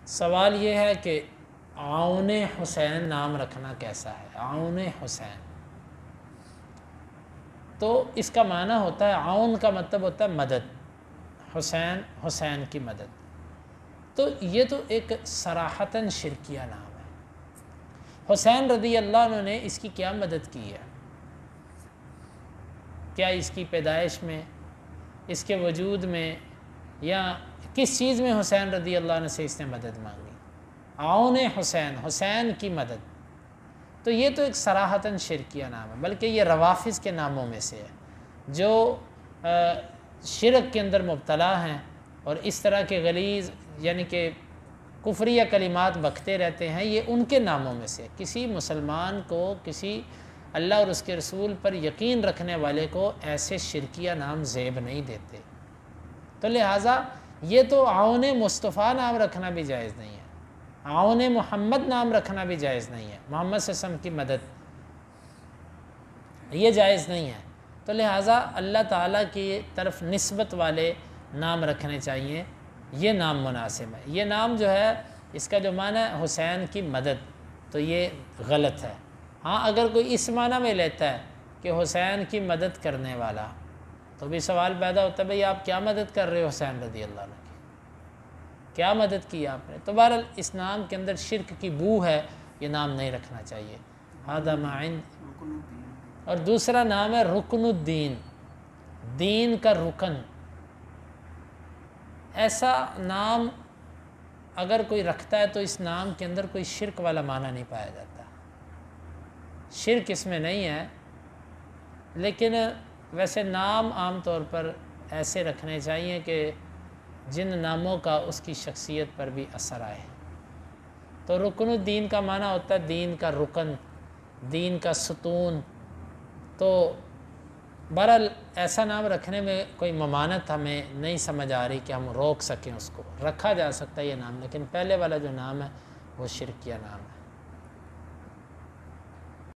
سوال یہ ہے کہ عون حسین نام رکھنا کیسا ہے؟ عون حسین، تو اس کا معنی ہوتا ہے، عون کا مطلب ہوتا ہے مدد، حسین، حسین کی مدد۔ تو یہ تو ایک صراحتاً شرکیہ نام ہے۔ حسین رضی اللہ عنہ نے اس کی کیا مدد کی ہے؟ کیا اس کی پیدائش میں، اس کے وجود میں، یا کس چیز میں حسین رضی اللہ عنہ سے اس نے مدد مانگی؟ عون حسین، حسین کی مدد۔ تو یہ تو ایک صراحتاً شرکیہ نام ہے، بلکہ یہ روافظ کے ناموں میں سے ہے جو شرک کے اندر مبتلا ہیں اور اس طرح کے غلیظ یعنی کہ کفریہ کلمات بکتے رہتے ہیں، یہ ان کے ناموں میں سے۔ کسی مسلمان کو، کسی اللہ اور اس کے رسول پر یقین رکھنے والے کو ایسے شرکیہ نام زیب نہیں دیتے۔ تو لہٰذا یہ تو عون مصطفیٰ نام رکھنا بھی جائز نہیں ہے، عون محمد نام رکھنا بھی جائز نہیں ہے، محمد صلی اللہ علیہ وسلم کی مدد یہ جائز نہیں ہے۔ تو لہٰذا اللہ تعالیٰ کی طرف نسبت والے نام رکھنے چاہیے، یہ نام مناسب ہے۔ یہ نام جو ہے، اس کا جو معنی ہے حسین کی مدد، تو یہ غلط ہے۔ ہاں اگر کوئی اس معنی میں لیتا ہے کہ حسین کی مدد کرنے والا، تو بھی سوال پیدا ہوتا ہے بھئی آپ کیا مدد کر رہے ہو حسین رضی اللہ عنہ کی؟ کیا مدد کی آپ نے؟ تو بہرحال اس نام کے اندر شرک کی بو ہے، یہ نام نہیں رکھنا چاہیے۔ ھذا ما عندی۔ اور دوسرا نام ہے رکن الدین، دین کا رکن۔ ایسا نام اگر کوئی رکھتا ہے تو اس نام کے اندر کوئی شرک والا معنی نہیں پایا جاتا، شرک اس میں نہیں ہے، لیکن ویسے نام عام طور پر ایسے رکھنے چاہیے کہ جن ناموں کا اس کی شخصیت پر بھی اثر آئے۔ تو رکن الدین کا معنی ہوتا ہے دین کا رکن، دین کا ستون۔ تو بہرحال ایسا نام رکھنے میں کوئی ممانعت ہمیں نہیں سمجھ آ رہی کہ ہم روک سکیں، اس کو رکھا جا سکتا ہے یہ نام، لیکن پہلے والا جو نام ہے وہ شرکیہ نام ہے۔